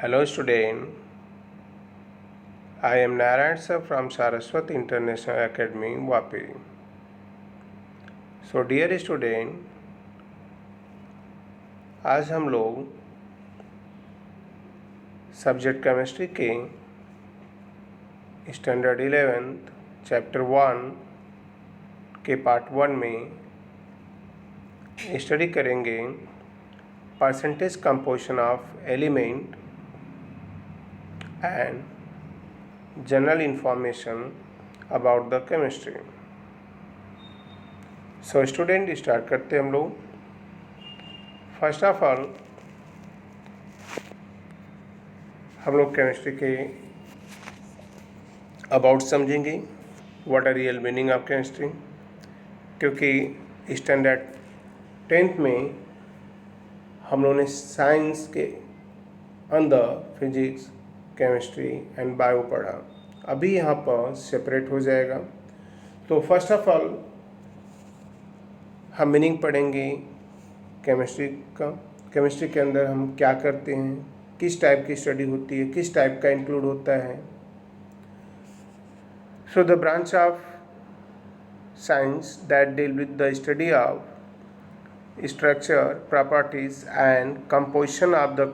Hello student, I am Narayan sir from Saraswati International Academy, Vapi. So dear student, आज हम लोग subject chemistry के standard 11th chapter 1 के part 1 में study करेंगे percentage composition of element and general information about the chemistry. So student start करते हम लोग. फर्स्ट ऑफ ऑल हम लोग केमिस्ट्री के अबाउट समझेंगे, what are real meaning of chemistry, क्योंकि स्टैंडर्ड 10th में हम लोगों ने साइंस के अंदर फिजिक्स, केमिस्ट्री एंड बायो पढ़ा. अभी यहाँ पर सेपरेट हो जाएगा. तो फर्स्ट ऑफ ऑल हम मीनिंग पढ़ेंगे केमिस्ट्री का. केमिस्ट्री के अंदर हम क्या करते हैं, किस टाइप की स्टडी होती है, किस टाइप का इंक्लूड होता है. So the branch of science that deal with the study of structure, properties and composition of the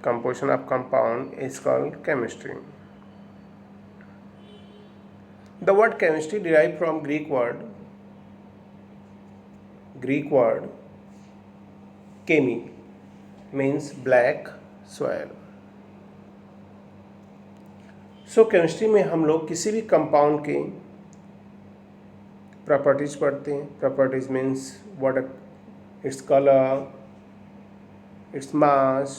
composition of compound is called chemistry. The word chemistry derived from Greek word chemi, means black soil. So chemistry में हम लोग किसी भी compound के properties पढ़ते हैं. Properties means what its color, its mass,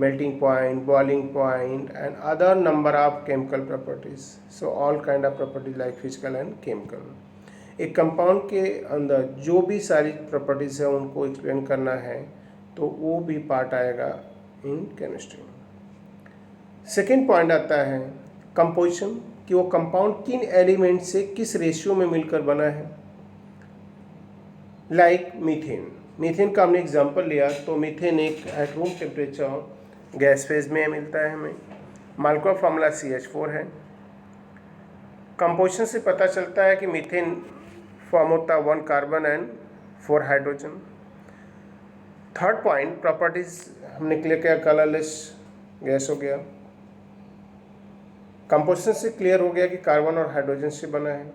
melting point, boiling point and other number of chemical properties. So all kind of properties like physical and chemical. एक compound के अंदर जो भी सारी प्रॉपर्टीज है उनको एक्सप्लेन करना है तो वो भी पार्ट आएगा इन केमिस्ट्री. सेकेंड पॉइंट आता है कंपोजिशन, कि वो कंपाउंड किन एलिमेंट से किस रेशियो में मिलकर बना है. लाइक मीथेन का हमने एग्जांपल लिया तो मीथेन एक at room temperature gas phase में मिलता है हमें. मॉलिक्यूलर फार्मूला CH4 है. कंपोजिशन से पता चलता है कि मीथेन फॉर्म होता है 1 carbon and 4 hydrogen. Third point properties हमने क्लियर किया, कलरलेस गैस हो गया. कंपोजिशन से क्लियर हो गया कि कार्बन और हाइड्रोजन से बना है.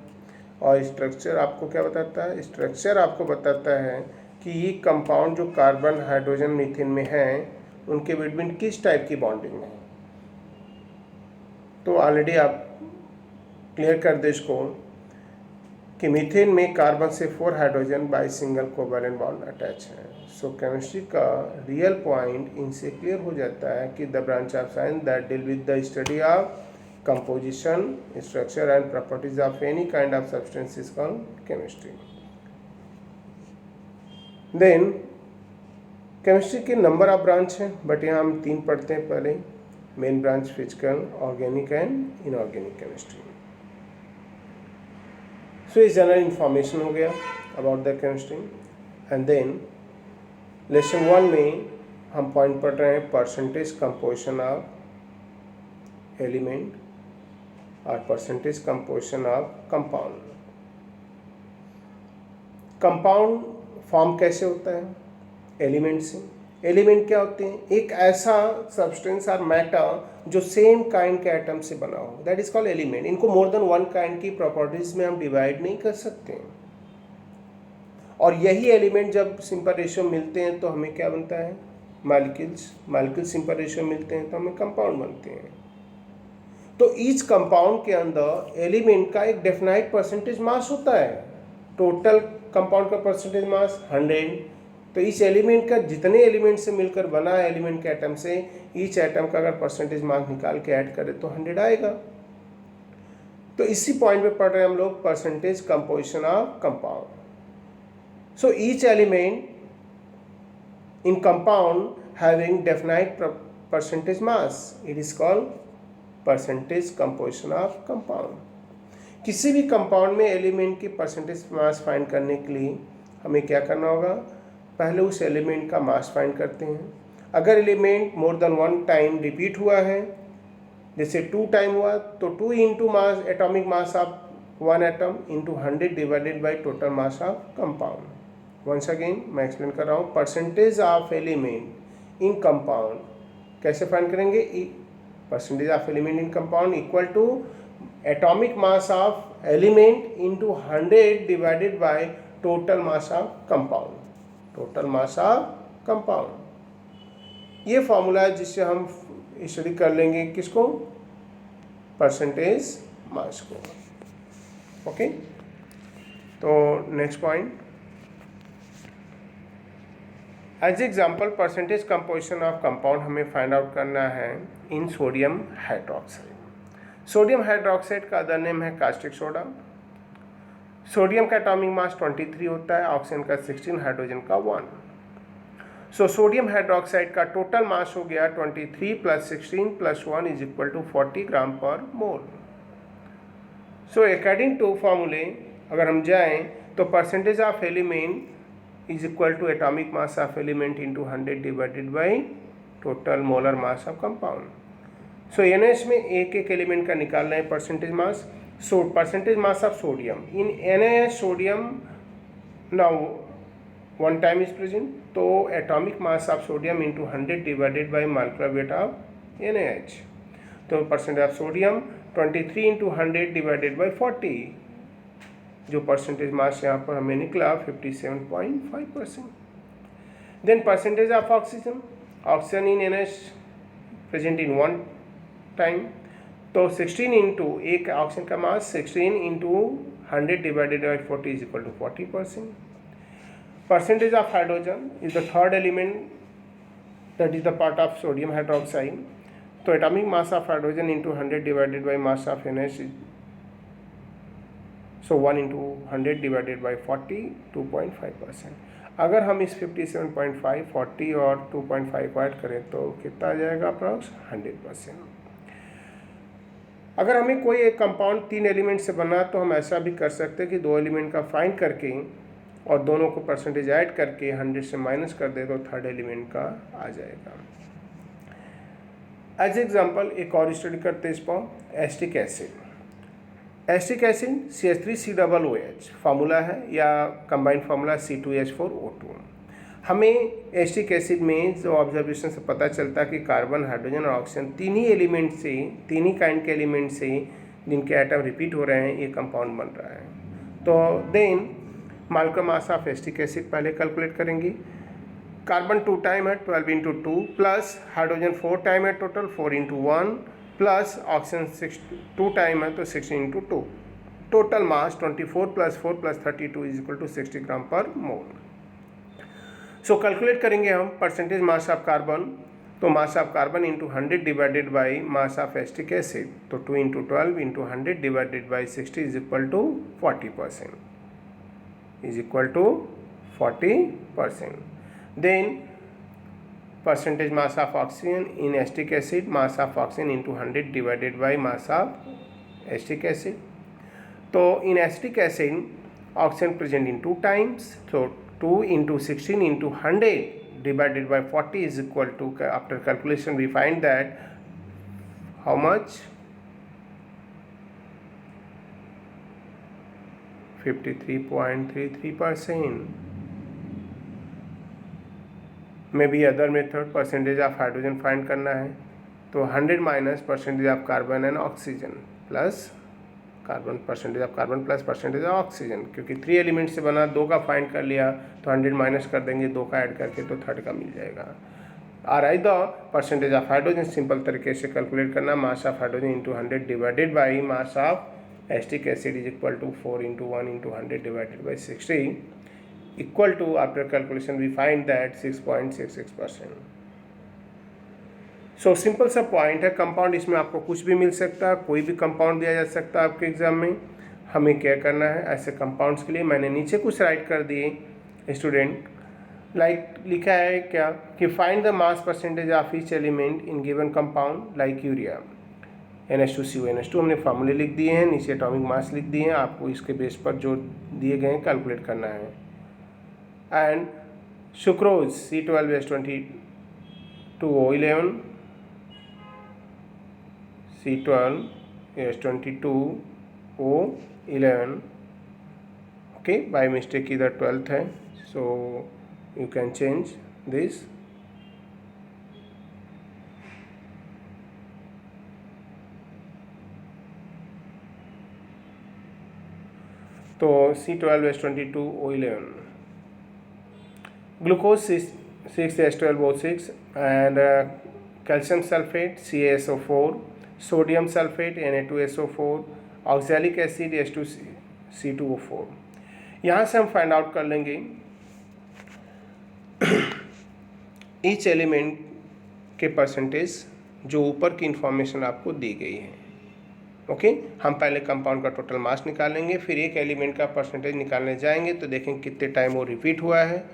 और स्ट्रक्चर आपको क्या बताता है, स्ट्रक्चर आपको बताता है कि ये कंपाउंड जो कार्बन, हाइड्रोजन, मीथेन में है उनके बिटवीन किस टाइप की बॉन्डिंग है. तो ऑलरेडी आप क्लियर कर दे इसको कि मीथेन में कार्बन से 4 hydrogen by single covalent bond attach है. सो केमिस्ट्री का रियल पॉइंट इनसे क्लियर हो जाता है कि the branch of science that deal with the study of composition, structure and properties of any kind of substance is called chemistry. Then chemistry के number of branch हैं, but यहाँ हम 3 पढ़ते हैं. पहले main branch physical, organic and inorganic chemistry. So ये general information हो गया about the chemistry. And then lesson 1 में हम पॉइंट पढ़ रहे हैं परसेंटेज कंपोजिशन ऑफ एलिमेंट और percentage composition of compound. Compound form कैसे होता है एलिमेंट से. एलिमेंट क्या होते हैं, एक ऐसा सब्सटेंस और मैटर जो सेम काइंड के एटम से बना हो, दैट इज कॉल्ड एलिमेंट. इनको मोर देन 1 काइंड की प्रॉपर्टीज में हम डिवाइड नहीं कर सकते हैं. और यही एलिमेंट जब सिंपल रेशियो मिलते हैं तो हमें क्या बनता है, मॉलिक्यूल्स सिंपल रेशियो मिलते हैं तो हमें कंपाउंड बनते हैं. तो ईच कंपाउंड के अंदर एलिमेंट का एक डेफिनाइट परसेंटेज मास होता है. टोटल कंपाउंड का परसेंटेज मास 100. तो इस एलिमेंट का जितने एलिमेंट से मिलकर बना है एलिमेंट के एटम से, ईच एटम का अगर परसेंटेज मास निकाल के ऐड करें तो 100 आएगा. तो इसी पॉइंट पे पढ़ रहे हैं हम लोग percentage composition of compound. So each element in compound having definite percentage mass, it is called percentage composition of compound. किसी भी कंपाउंड में एलिमेंट की परसेंटेज मास फाइंड करने के लिए हमें क्या करना होगा, पहले उस एलिमेंट का मास फाइंड करते हैं अगर element more than 1 time repeat हुआ है, जैसे 2 टाइम हुआ, तो 2 into mass atomic mass of 1 atom into 100 divided by total mass of compound. Once again मैं एक्सप्लेन कर रहा हूँ, percentage of element in compound कैसे फाइंड करेंगे, percentage of element in compound equal to atomic mass of element into 100 divided by total mass of compound, total mass of compound. ये formula है जिससे हम स्टडी कर लेंगे किसको, परसेंटेज मास को। ओके, तो next point, as example percentage composition of compound हमें फाइंड आउट करना है in sodium hydroxide. Sodium hydroxide का अदर नेम है कास्टिक सोडा। सोडियम का एटॉमिक मास 23 होता है, ऑक्सीजन का 16, हाइड्रोजन का 1। सो सोडियम हाइड्रोक्साइड का टोटल मास हो गया 23 plus 16 plus 1 is equal to 40 gram per mole. So according to फॉर्मूले अगर हम जाएं तो percentage of element is equal to atomic mass of element into 100 divided by total molar mass of compound. So NaOH में एक एक element का निकालना है percentage mass. So percentage mass of sodium in NaOH, sodium now 1 time is present, तो atomic mass of sodium into 100 divided by molecular weight of NaOH। तो percentage of sodium 23 into 100 divided by 40, जो percentage mass यहाँ पर हमें निकला 57.5%। Then percentage of oxygen, oxygen in NaOH present in 1 time, तो 16 into एक oxygen का mass 16 into 100 divided by 40 is equal to 40%। Percentage of hydrogen is the third element that is the part of sodium hydroxide. So atomic mass of hydrogen into 100 divided by mass of NaOH is, so 1 into 100 divided by 40, 2.5%। अगर हम इस 57.5, 40 और 2.5 add करें तो कितना आ जाएगा approx 100%। अगर हमें कोई एक कंपाउंड 3 एलिमेंट से बना तो हम ऐसा भी कर सकते हैं कि 2 एलिमेंट का फाइंड करके और दोनों को परसेंटेज ऐड करके 100 से माइनस कर दे तो थर्ड एलिमेंट का आ जाएगा। एज एग्जांपल एक और स्टडी करते हैं इस पर, acetic acid. Acetic acid CH3COOH formula है या कंबाइंड फार्मूला C2H4O2। हमें एस्टिक एसिड में जो ऑब्जर्वेशन से पता चलता है कि कार्बन, हाइड्रोजन और ऑक्सीजन तीन ही एलिमेंट से, तीन ही काइंड के एलिमेंट से जिनके एटम रिपीट हो रहे हैं ये कंपाउंड बन रहा है। तो then molecular mass of acetic acid पहले कैलकुलेट करेंगे। कार्बन 2 टाइम है 12 इंटू 2 प्लस हाइड्रोजन 4 टाइम है total 4 into 1 plus oxygen 2 time है तो 16 into 2, total mass 24 plus 4 plus 32 is equal to 60 gram per mole. So calculate करेंगे हम percentage mass of carbon, तो mass of carbon into 100 divided by mass of acetic acid, तो 2 into 12 into 100 divided by 60 is equal to 40%, is equal to 40%. Then percentage mass of oxygen in acetic acid, mass of oxygen into 100 divided by mass of acetic acid. So in acetic acid oxygen present in 2 times, so 2 into 16 into 100 divided by 40 is equal to, after calculation we find that how much, 53.33%। May be other method percentage of hydrogen find करना है तो 100 minus percentage of carbon and oxygen plus carbon, percentage of carbon plus percentage of oxygen, क्योंकि 3 element से बना 2 का find कर लिया तो 100 माइनस कर देंगे 2 का ऐड करके तो थर्ड का मिल जाएगा। और I the percentage of hydrogen simple तरीके से कैलकुलेट करना, mass of hydrogen into 100 divided by mass of acetic acid is equal to 4 into 1 into 100 divided by 60 equal to, after calculation we find that 6.66%। So simple सा point है। Compound इसमें आपको कुछ भी मिल सकता है, कोई भी कंपाउंड दिया जा सकता है आपके एग्जाम में। हमें क्या करना है, ऐसे कंपाउंड्स के लिए मैंने नीचे कुछ राइट कर दिए स्टूडेंट, लाइक लिखा है क्या कि find the mass percentage of each element in given compound like urea, NH2CO NH2 हमने फार्मूले लिख दिए हैं, नीचे एटॉमिक मास लिख दिए हैं, आपको इसके बेस पर जो दिए गए हैं कैलकुलेट करना है। And sucrose C12H20 2O11, C12, S22O11. Okay, by mistake इधर 12th है, so you can change this. तो C12H22O11, glucose 6H12O6 and calcium sulfate CaSO4, sodium sulfate Na2SO4, oxalic acid H2C2O4. यहाँ से हम फाइंड आउट कर लेंगे ईच एलिमेंट के percentage जो ऊपर की इंफॉर्मेशन आपको दी गई है. ओके, हम पहले कंपाउंड का टोटल मास निकालेंगे, फिर एक एलिमेंट का परसेंटेज निकालने जाएंगे तो देखेंगे कितने टाइम वो रिपीट हुआ है.